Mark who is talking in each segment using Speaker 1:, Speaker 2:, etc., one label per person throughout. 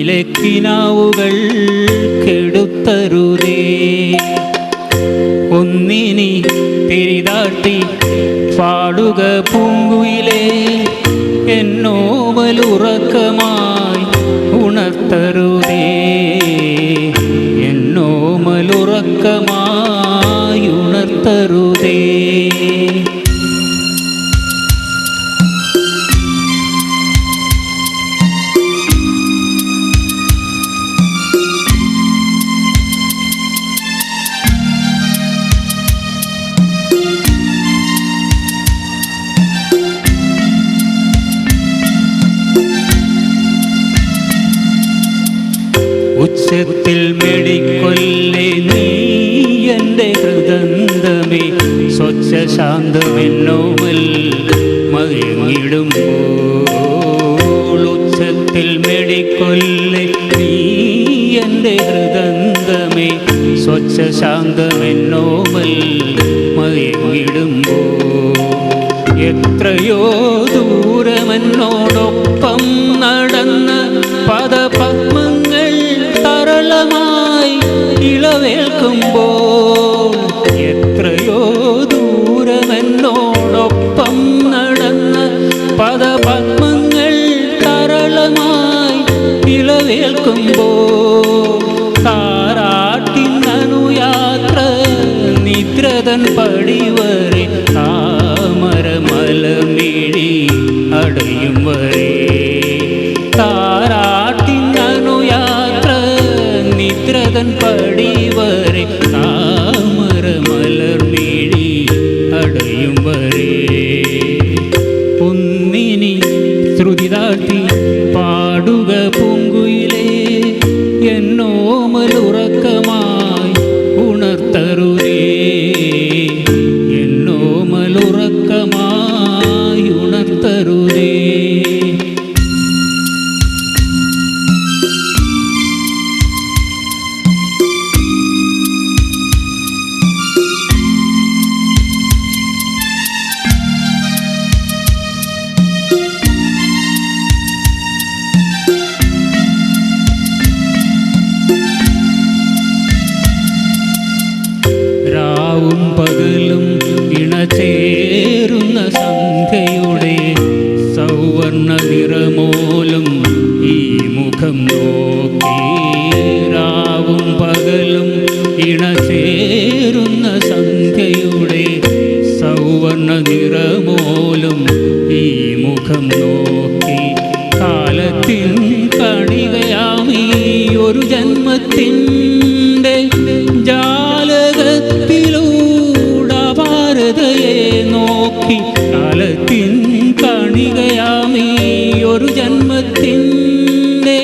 Speaker 1: കണ്ണിലെ കിനാവുകൾ കെടുത്തരുതേ. ഒന്നിനി തിരിതാട്ടി പാടുക പൂങ്കുയിലേ, എന്നോമലുറക്കമായി ഉണർത്തരുതേ. എന്നോമലുറക്കമായി ഉണർത്തരുതേ. ഉച്ചത്തിൽ മെടിക്കൊല്ലേ നീ എൻ്റെ ഹൃദന്തമേ, സ്വച്ഛ ശാന്തമെന്നോമൽ മയങ്ങിടുമ്പോൾ. ഉച്ചത്തിൽ മെടിക്കൊല്ലേ നീ എൻ്റെ ഹൃദന്തമേ, സ്വച്ഛ ശാന്തമെന്നോമൽ മയങ്ങിടുമ്പോൾ. എത്രയോ ദൂരമെന്നോടൊപ്പം നടന്ന് പദപത്മങ്ങൾ തരളമായി ഇളവേൽക്കുമ്പോൾ. എത്രയോ ദൂരമെന്നോടൊപ്പം നടന്ന് പദപത്മങ്ങൾ തരളമായി ഇളവേൽക്കുമ്പോൾ. താരാട്ടിനനുയാത്ര നിദ്രതൻ പടിവരെ, താമരമലമിഴി അടയും വരെ. താരാട്ടിനനുയാത്ര നിദ്രതൻ പടിവരെ, താമരമലർമിഴി അടയും വരെ. ഒന്നിനി ശ്രുതി താഴ്ത്തി പാടുക പൂങ്കുയിലേ, എന്നോമലുറക്കമായി ഉണർത്തരുതേ. എന്നോമലുറക്കമായി ഉണർത്തരുതേ. രാവും പകലും ഇണചേരുന്ന സന്ധ്യയുടെ സൗവർണ്ണ നിറമോലും ഈ മുഖം നോക്കി. രാവും പകലും ഇണചേരുന്ന സന്ധ്യയുടെ സൗവർണ്ണ നിറമോലും ഈ മുഖം നോക്കി. കാലത്തിൻ കണികയാമീ ഒരു ജന്മത്തിൻ്റെ ജാലകത്തിലൂടപാരതയെ നോക്കി. കാലത്തിൻ കണികയാമീ ഒരു ജന്മത്തിൻ്റെ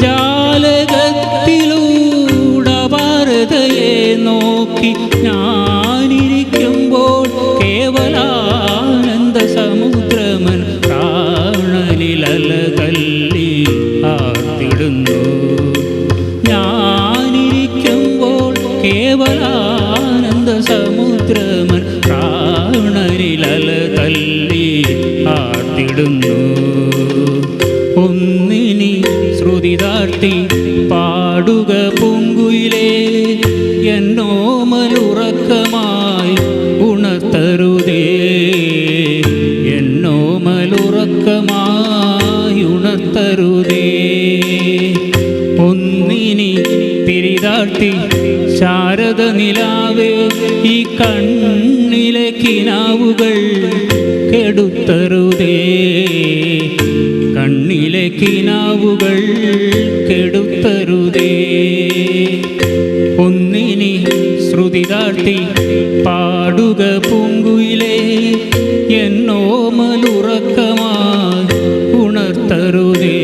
Speaker 1: ജാലകത്തിലൂടപാരതയെ നോക്കി. ഞാനിരിക്കുമ്പോൾ കേവലാനന്ദ സമുദ്രമൻ പ്രാണനിലല തല്ലി ആർത്തിടുന്നു. ഞാനിരിക്കുമ്പോൾ കേവലാനന്ദ സമുദ്രമൻ പ്രാണനിലല തല്ലി ആർത്തിടുന്നു. ഒന്നിനി ശ്രുതി താഴ്ത്തി പാടുക പൂങ്കുയിലേ, എന്നോമലുറക്കമായി ഉണർത്തരുതേ. എന്നോമലുറക്കമായി ഉണർത്തരുതേ. ഒന്നിനി തിരിതാഴ്ത്തി ശാരദ നിലാവേ, ഈ കണ്ണിലെ കിനാവുകൾ കെടുത്തരുതേ. കണ്ണിലെ കിനാവുകൾ കെടുത്തരുതേ. ഒന്നിനി ശ്രുതി താഴ്ത്തി പാടുക പൂങ്കുയിലേ, എന്നോമലുറക്കമായി ഉണർത്തരുതേ.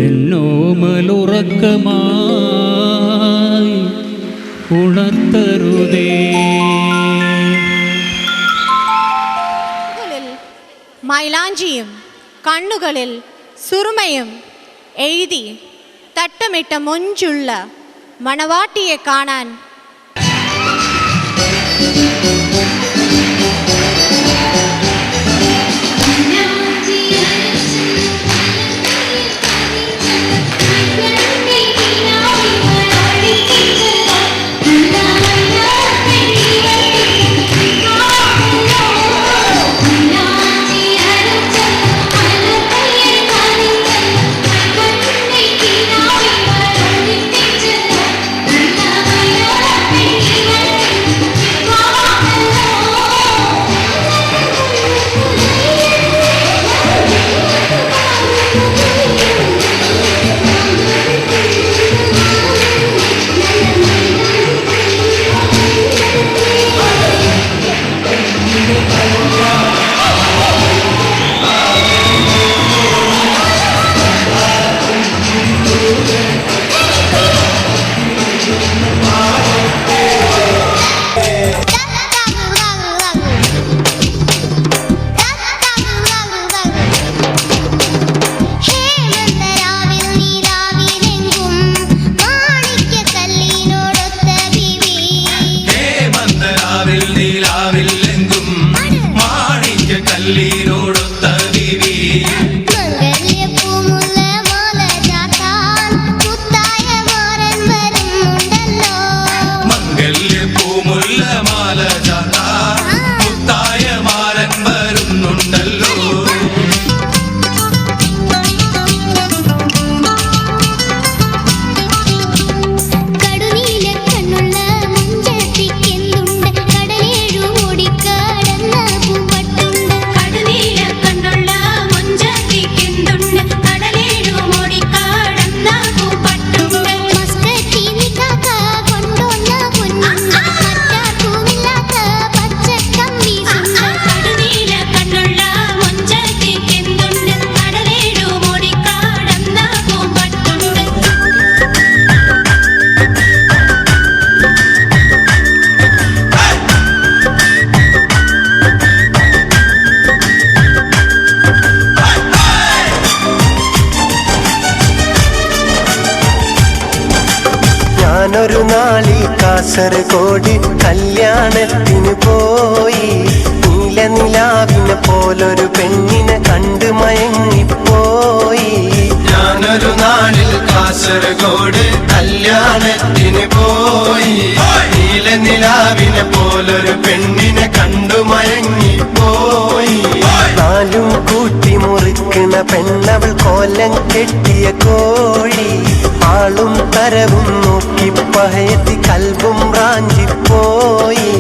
Speaker 1: എന്നോമലുറക്കമായി ഉണർത്തരുതേ.
Speaker 2: മൈലാഞ്ചിയും കണ്ണുകളിൽ സുറുമയും എഴുതി തട്ടമിട്ട മൊഞ്ചുള്ള മണവാട്ടിയെ കാണാൻ
Speaker 3: ഞാനൊരു നാളിൽ കാസർഗോഡ് കല്യാണത്തിന് പോയി. നീലനിലാവിനെ പോലൊരു പെണ്ണിനെ കണ്ട് മയങ്ങിപ്പോയി. ഞാനൊരു നാളിൽ കാസർഗോഡ് കല്യാണത്തിന് പോയി. നീലനിലാവിനെ പോലൊരു പെണ്ണിനെ കണ്ടു മയങ്ങിപ്പോയി. നാലും കൂട്ടി മുറിക്കണ പെണ്ണവൾ കോലം കെട്ടിയ കോഴി. ആളും തരവും നോക്കി പഹയത്തി കൽബും റാഞ്ചിപ്പോയി.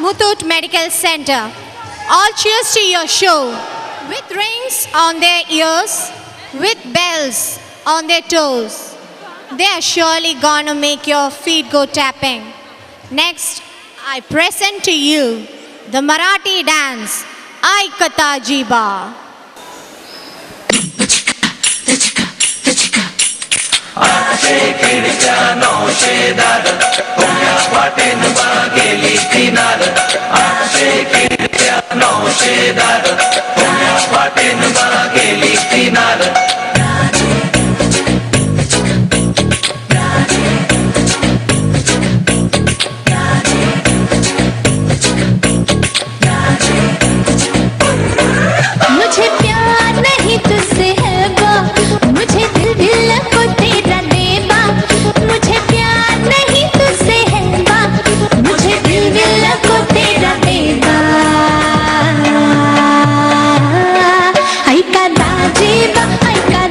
Speaker 2: Muthoot Medical Center. All cheers to your show. With rings on their ears, with bells on their toes. They are surely gonna make your feet go tapping. Next, I present to you the Marathi dance, Aikata Jiba.
Speaker 4: मुझे प्यार नहीं तुझसे है बा, मुझे दिल को तेरा देबा। मुझे प्यार नहीं तुझसे है बा, मुझे दिल को तेरा देबा। ऐका दाजीबा, ऐका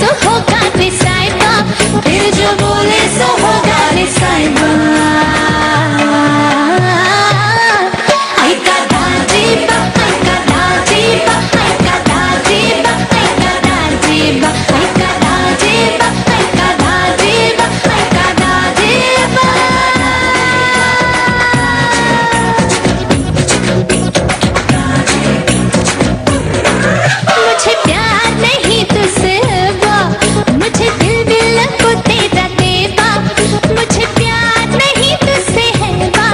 Speaker 4: सो होगा रे साहिबा, फिर जो बोले सो होगा रे साहिबा। आई का दाजीबा, आई का दाजीबा, आई का दाजीबा, आई का दाजीबा, आई का दाजीबा, आई का दाजीबा, आई का दाजीबा। मुझे प्यार नहीं तुझसे बा, मुझे दिल को तेरा देबा। मुझे प्यार नहीं तुझसे है बा,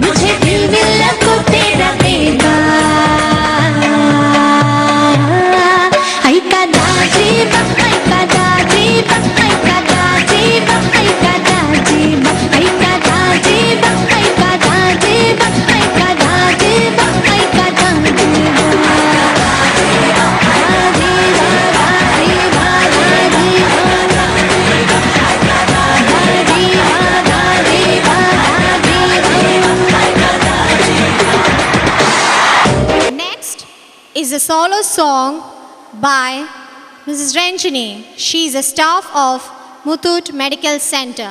Speaker 4: मुझे दिल को तेरा देबा। आई का दाजीबा, आई का दाजीबा, आई का दाजीबा, आई का दाजीबा, आई का दाजीबा, आई का दाजीबा, आई का दाजीबा, आई का
Speaker 2: Next is a solo song by Mrs. Ranjini. She is a staff of Muthoot Medical Center.